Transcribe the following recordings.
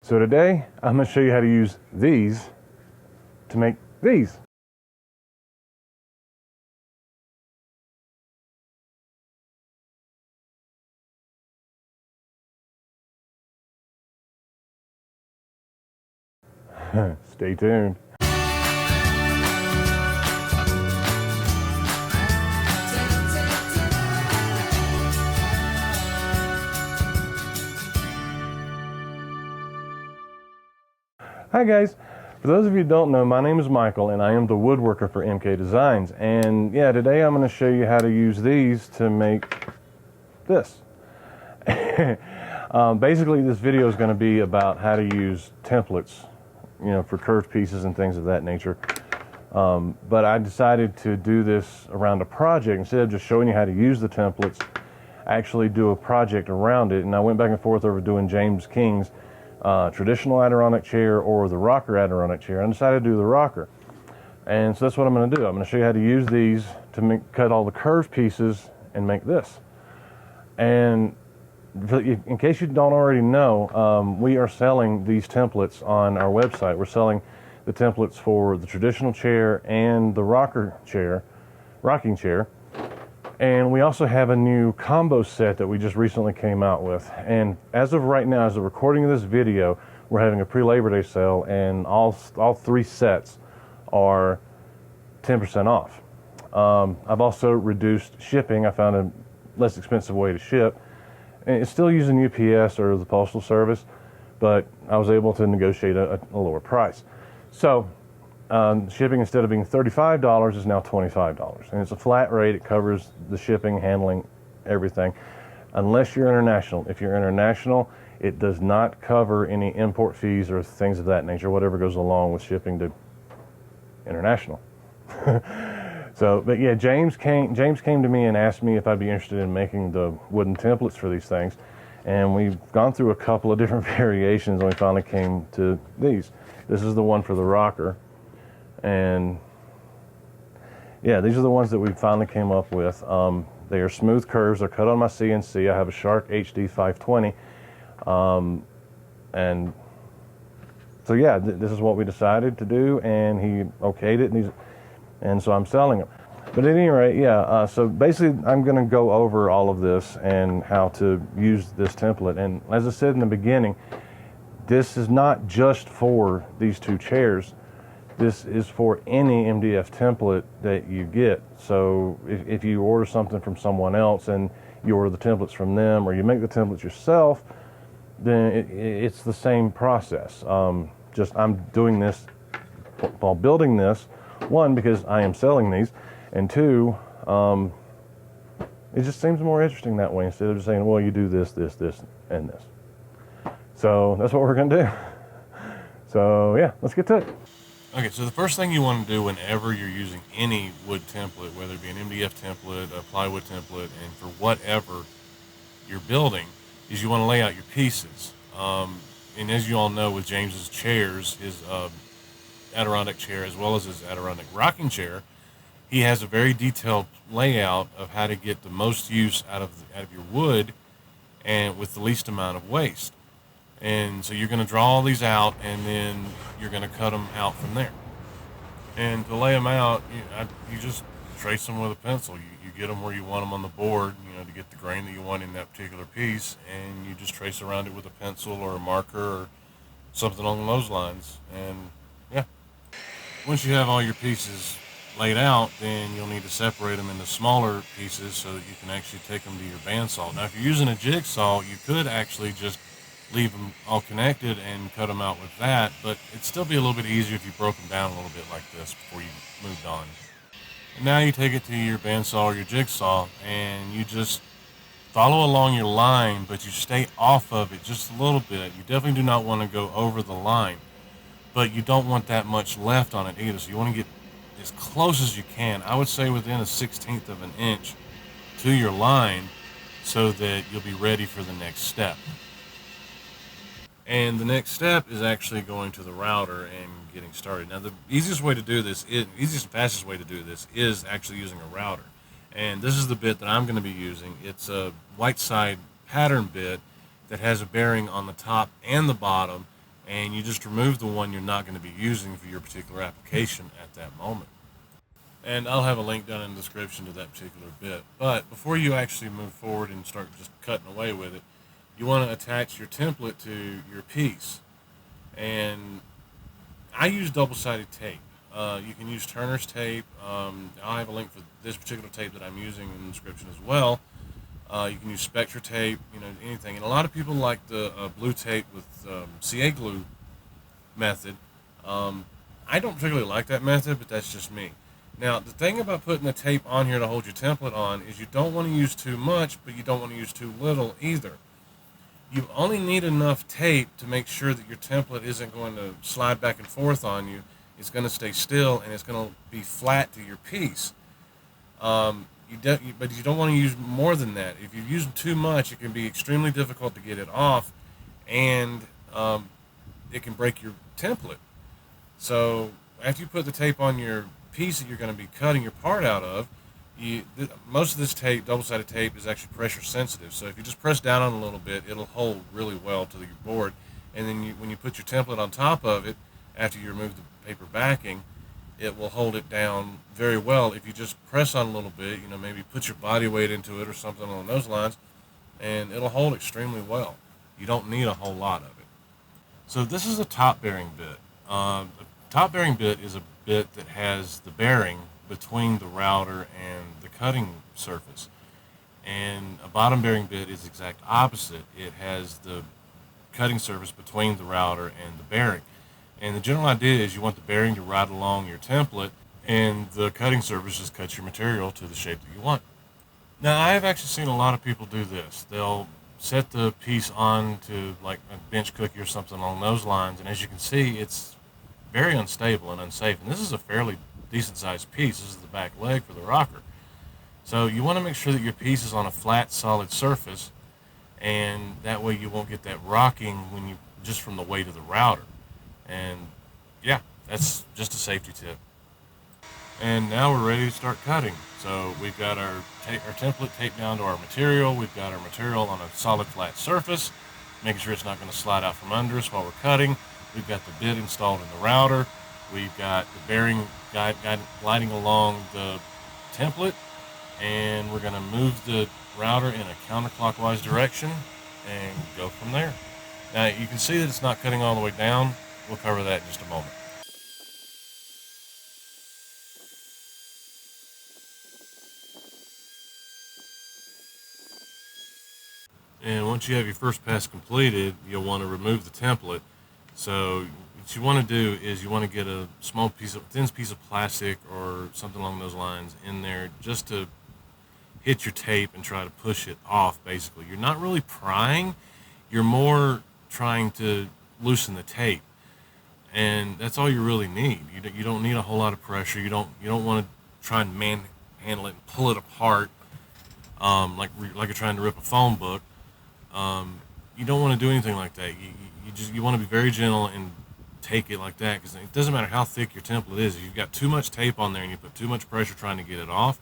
So today, I'm going to show you how to use these to make these. Stay tuned. Hi guys, for those of you who don't know, my name is Michael and I am the woodworker for MK Designs. And yeah, today I'm going to show you how to use these to make this. Basically this video is going to be about how to use templates, you know, for curved pieces and things of that nature. But I decided to do this around a project. Instead of just showing you how to use the templates, actually do a project around it. And I went back and forth over doing James King's traditional Adirondack chair or the rocker Adirondack chair. I decided to do the rocker. And so that's what I'm going to do. I'm going to show you how to use these to cut all the curved pieces and make this. And in case you don't already know, we are selling these templates on our website. We're selling the templates for the traditional chair and the rocking chair. And we also have a new combo set that we just recently came out with. And as of right now, as the recording of this video, we're having a pre-Labor Day sale, and all three sets are 10% off. I've also reduced shipping. I found a less expensive way to ship. And it's still using UPS or the Postal Service, but I was able to negotiate a lower price. So shipping, instead of being $35, is now $25. And it's a flat rate. It covers the shipping, handling, everything, unless you're international. If you're international, it does not cover any import fees or things of that nature, whatever goes along with shipping to international. So, but yeah, James came to me and asked me if I'd be interested in making the wooden templates for these things. And we've gone through a couple of different variations, and we finally came to these. This is the one for the rocker. And yeah, these are the ones that we finally came up with. They are smooth curves. They're cut on my CNC. I have a Shark HD 520. And so yeah, this is what we decided to do, and he okayed it, and so I'm selling them. But at any rate, yeah, so basically I'm going to go over all of this and how to use this template. And as I said in the beginning, this is not just for these two chairs. This is for any MDF template that you get. So if you order something from someone else and you order the templates from them, or you make the templates yourself, then it's the same process. Just I'm doing this while building this, one, because I am selling these, and two, it just seems more interesting that way, instead of just saying, well, you do this, this, this, and this. So that's what we're going to do. So yeah, let's get to it. Okay, so the first thing you want to do whenever you're using any wood template, whether it be an MDF template, a plywood template, and for whatever you're building, is you want to lay out your pieces. And as you all know, with James's chairs, his Adirondack chair as well as his Adirondack rocking chair, he has a very detailed layout of how to get the most use out of your wood and with the least amount of waste. And so you're going to draw all these out, and then you're going to cut them out from there. And to lay them out, you just trace them with a pencil. You get them where you want them on the board, to get the grain that you want in that particular piece, and you just trace around it with a pencil or a marker or something along those lines. And yeah, once you have all your pieces laid out, then you'll need to separate them into smaller pieces so that you can actually take them to your bandsaw. Now, if you're using a jigsaw, you could actually just leave them all connected and cut them out with that, but it'd still be a little bit easier if you broke them down a little bit like this before you moved on. And now you take it to your bandsaw or your jigsaw, and you just follow along your line, but you stay off of it just a little bit. You definitely do not want to go over the line, but you don't want that much left on it either, so you want to get as close as you can. I would say within 1/16 of an inch to your line, so that you'll be ready for the next step. And the next step is actually going to the router and getting started. Now, the easiest way to do this, easiest and fastest way to do this, is actually using a router. And this is the bit that I'm going to be using. It's a white side pattern bit that has a bearing on the top and the bottom, and you just remove the one you're not going to be using for your particular application at that moment. And I'll have a link down in the description to that particular bit. But before you actually move forward and start just cutting away with it, you want to attach your template to your piece. And I use double-sided tape. You can use Turner's tape. I'll have a link for this particular tape that I'm using in the description as well. You can use Spectra tape, anything. And a lot of people like the blue tape with CA glue method. I don't particularly like that method, but that's just me. Now, the thing about putting the tape on here to hold your template on is you don't want to use too much, but you don't want to use too little either. You only need enough tape to make sure that your template isn't going to slide back and forth on you. It's going to stay still, and it's going to be flat to your piece. But you don't want to use more than that. If you use too much, it can be extremely difficult to get it off, and it can break your template. So after you put the tape on your piece that you're going to be cutting your part out of, most of this tape, double-sided tape, is actually pressure sensitive. So if you just press down on it a little bit, it'll hold really well to your board. And then when you put your template on top of it, after you remove the paper backing, it will hold it down very well. If you just press on a little bit, maybe put your body weight into it or something along those lines, and it'll hold extremely well. You don't need a whole lot of it. So this is a top bearing bit. The top bearing bit is a bit that has the bearing between the router and the cutting surface. And a bottom bearing bit is the exact opposite. It has the cutting surface between the router and the bearing. And the general idea is you want the bearing to ride along your template, and the cutting surface just cuts your material to the shape that you want. Now, I have actually seen a lot of people do this. They'll set the piece on to like a bench cookie or something along those lines, and as you can see, it's very unstable and unsafe. And this is a fairly decent sized piece. This is the back leg for the rocker. So you want to make sure that your piece is on a flat, solid surface, and that way you won't get that rocking just from the weight of the router. And yeah, that's just a safety tip. And now we're ready to start cutting. So we've got our template taped down to our material. We've got our material on a solid flat surface, making sure it's not going to slide out from under us while we're cutting. We've got the bit installed in the router. We've got the bearing gliding along the template, and we're going to move the router in a counterclockwise direction and go from there. Now you can see that it's not cutting all the way down. We'll cover that in just a moment. And once you have your first pass completed, you'll want to remove the template. So what you want to do is you want to get a thin piece of plastic or something along those lines in there just to hit your tape and try to push it off, basically. You're not really prying. You're more trying to loosen the tape. And that's all you really need. You don't need a whole lot of pressure. You don't want to try and manhandle it and pull it apart like you're trying to rip a phone book. You don't want to do anything like that. You want to be very gentle and take it like that, because it doesn't matter how thick your template is. If you've got too much tape on there and you put too much pressure trying to get it off,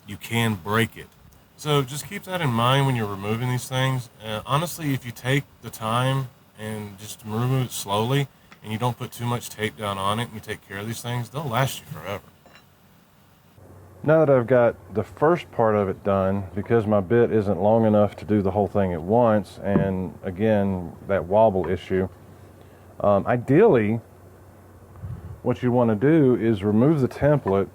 you can break it. So just keep that in mind when you're removing these things. Honestly, if you take the time and just remove it slowly, and you don't put too much tape down on it, and you take care of these things, they'll last you forever. Now that I've got the first part of it done, because my bit isn't long enough to do the whole thing at once, and again, that wobble issue, ideally, what you want to do is remove the template.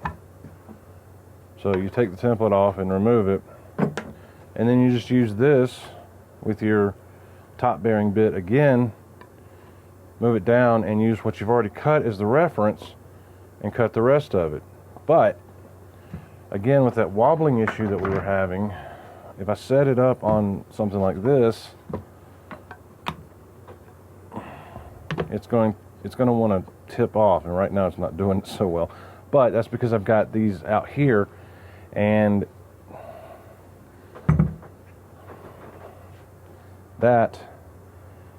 So you take the template off and remove it, and then you just use this with your top bearing bit again, move it down, and use what you've already cut as the reference and cut the rest of it. But again, with that wobbling issue that we were having, if I set it up on something like this, it's going to want to tip off, and right now it's not doing it so well. But that's because I've got these out here, and that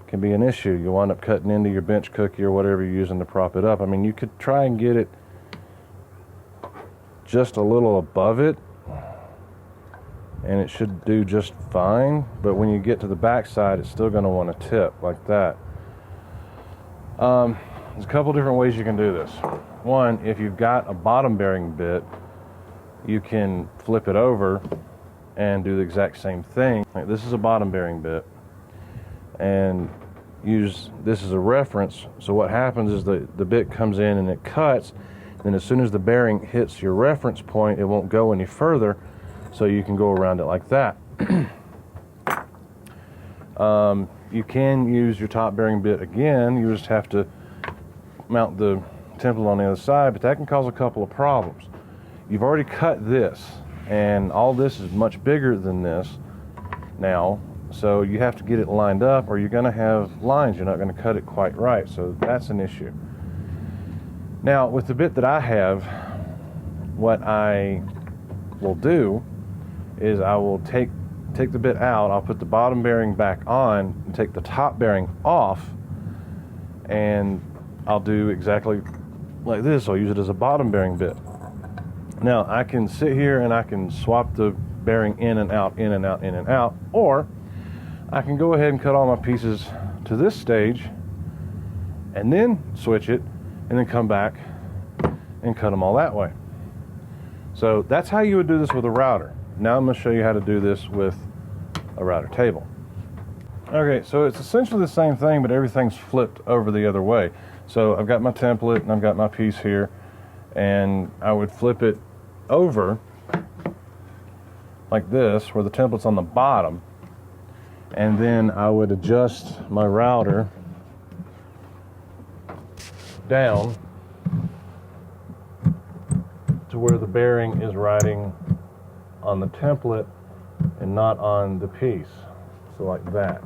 can be an issue. You wind up cutting into your bench cookie or whatever you're using to prop it up. I mean, you could try and get it just a little above it, and it should do just fine. But when you get to the back side, it's still going to want to tip like that. There's a couple different ways you can do this. One, if you've got a bottom bearing bit, you can flip it over and do the exact same thing. Like, this is a bottom bearing bit, and use this as a reference. So what happens is the bit comes in and it cuts, and as soon as the bearing hits your reference point, it won't go any further, so you can go around it like that. You can use your top bearing bit again. You just have to mount the template on the other side, but that can cause a couple of problems. You've already cut this, and all this is much bigger than this now, so you have to get it lined up, or you're going to have lines. You're not going to cut it quite right, so that's an issue. Now, with the bit that I have, what I will do is I will take the bit out, I'll put the bottom bearing back on, and take the top bearing off, and I'll do exactly like this. I'll use it as a bottom bearing bit. Now, I can sit here and I can swap the bearing in and out, in and out, in and out, or I can go ahead and cut all my pieces to this stage and then switch it, and then come back and cut them all that way. So that's how you would do this with a router. Now I'm going to show you how to do this with a router table. Okay, so it's essentially the same thing, but everything's flipped over the other way. So I've got my template and I've got my piece here, and I would flip it over like this, where the template's on the bottom, and then I would adjust my router down to where the bearing is riding on the template and not on the piece. So like that.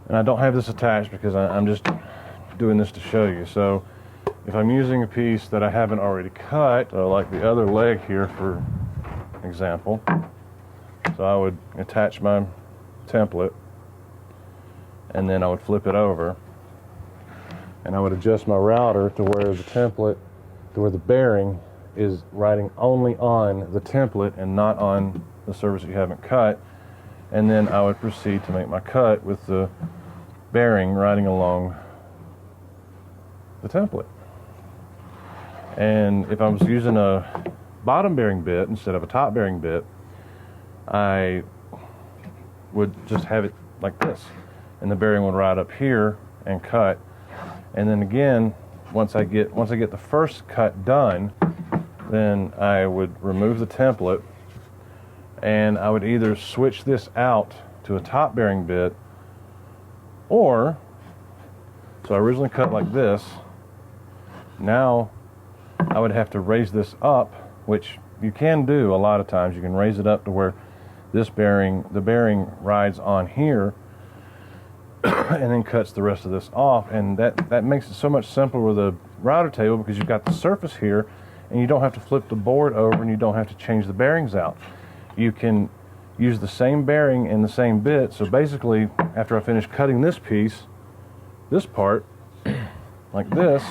And I don't have this attached because I'm just doing this to show you. So if I'm using a piece that I haven't already cut, like the other leg here for example, so I would attach my template, and then I would flip it over, and I would adjust my router to where the template, to where the bearing is riding only on the template and not on the surface that you haven't cut, and then I would proceed to make my cut with the bearing riding along the template. And if I was using a bottom bearing bit instead of a top bearing bit, I would just have it like this, and the bearing would ride up here and cut, and then again, once I get the first cut done, then I would remove the template, and I would either switch this out to a top bearing bit, or, so I originally cut like this, now I would have to raise this up, which you can do a lot of times. You can raise it up to where this bearing, the bearing rides on here, and then cuts the rest of this off, and that makes it so much simpler with a router table, because you've got the surface here and you don't have to flip the board over, and you don't have to change the bearings out. You can use the same bearing and the same bit. So basically, after I finish cutting this piece, this part, like this,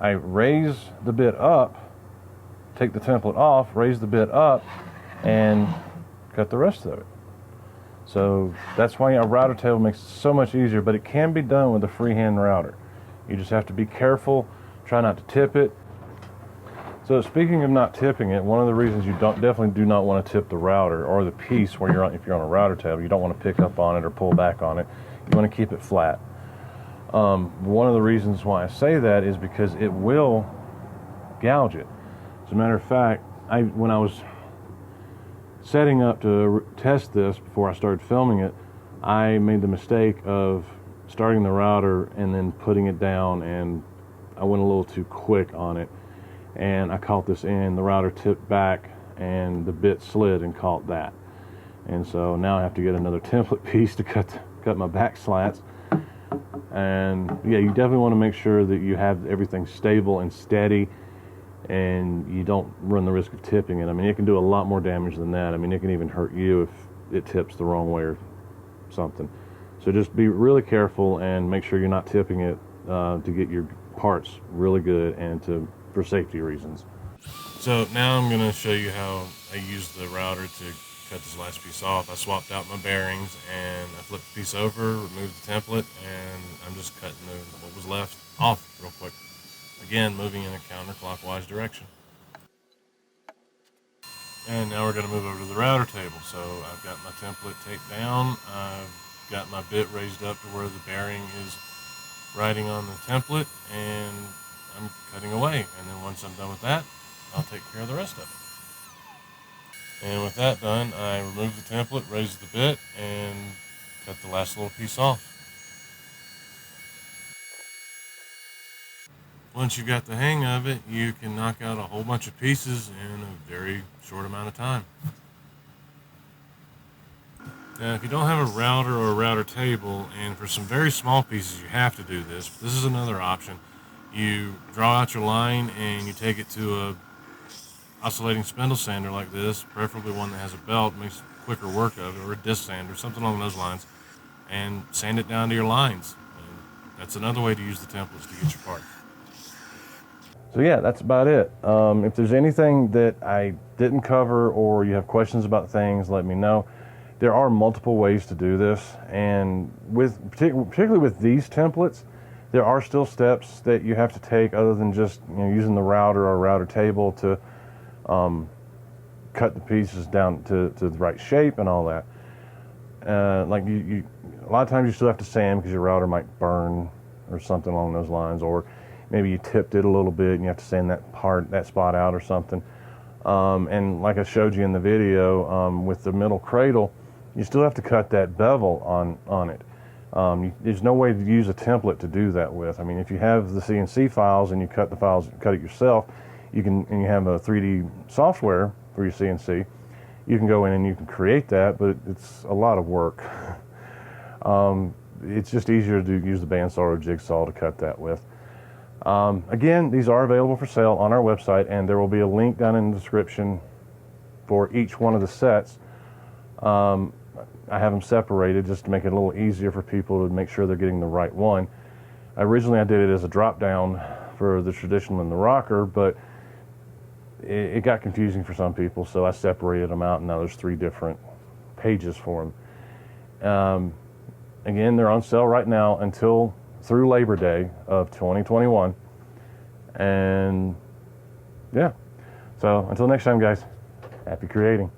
I raise the bit up, take the template off, raise the bit up, and cut the rest of it. So that's why a router table makes it so much easier, but it can be done with a freehand router. You just have to be careful, try not to tip it. So speaking of not tipping it, one of the reasons you definitely do not want to tip the router or the piece where if you're on a router table, you don't want to pick up on it or pull back on it. You want to keep it flat. One of the reasons why I say that is because it will gouge it. As a matter of fact, when I was setting up to test this before I started filming it, I made the mistake of starting the router and then putting it down, and I went a little too quick on it, and I caught this end. The router tipped back and the bit slid and caught that. And so now I have to get another template piece to cut my back slats. And yeah, you definitely want to make sure that you have everything stable and steady, and you don't run the risk of tipping it. I mean, it can do a lot more damage than that. I mean, it can even hurt you if it tips the wrong way or something. So just be really careful and make sure you're not tipping it to get your parts really good and for safety reasons. So now I'm going to show you how I use the router to cut this last piece off. I swapped out my bearings and I flipped the piece over, removed the template, and I'm just cutting what was left off real quick. Again, moving in a counterclockwise direction. And now we're going to move over to the router table. So I've got my template taped down. I've got my bit raised up to where the bearing is riding on the template, and I'm cutting away. And then once I'm done with that, I'll take care of the rest of it. And with that done, I remove the template, raise the bit, and cut the last little piece off. Once you've got the hang of it, you can knock out a whole bunch of pieces in a very short amount of time. Now, if you don't have a router or a router table, and for some very small pieces you have to do this, but this is another option. You draw out your line and you take it to a oscillating spindle sander like this, preferably one that has a belt, makes quicker work of it, or a disc sander, something along those lines, and sand it down to your lines. And that's another way to use the templates to get your part. So yeah, that's about it. If there's anything that I didn't cover or you have questions about things, let me know. There are multiple ways to do this, and particularly with these templates, there are still steps that you have to take other than just using the router or router table to cut the pieces down to the right shape and all that. Like you a lot of times you still have to sand because your router might burn or something along those lines, or maybe you tipped it a little bit and you have to sand that spot out or something. And like I showed you in the video, with the middle cradle, you still have to cut that bevel on it. There's no way to use a template to do that with. I mean, if you have the CNC files and you cut it yourself, and you have a 3D software for your CNC, you can go in and you can create that, but it's a lot of work. It's just easier to use the bandsaw or jigsaw to cut that with. Again, these are available for sale on our website, and there will be a link down in the description for each one of the sets. I have them separated just to make it a little easier for people to make sure they're getting the right one. Originally, I did it as a drop down for the traditional and the rocker, but it got confusing for some people, so I separated them out, and now there's 3 different pages for them. Again, they're on sale right now through Labor Day of 2021. And yeah, so until next time, guys, happy creating.